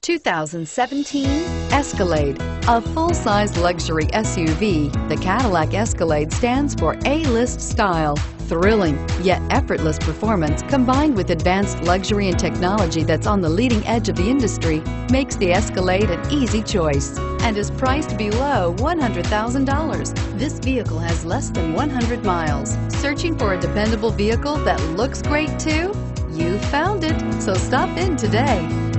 2017 Escalade. A full-size luxury SUV, the Cadillac Escalade stands for A-list style. Thrilling, yet effortless performance combined with advanced luxury and technology that's on the leading edge of the industry makes the Escalade an easy choice and is priced below $100,000. This vehicle has less than 100 miles. Searching for a dependable vehicle that looks great too? You found it, so stop in today.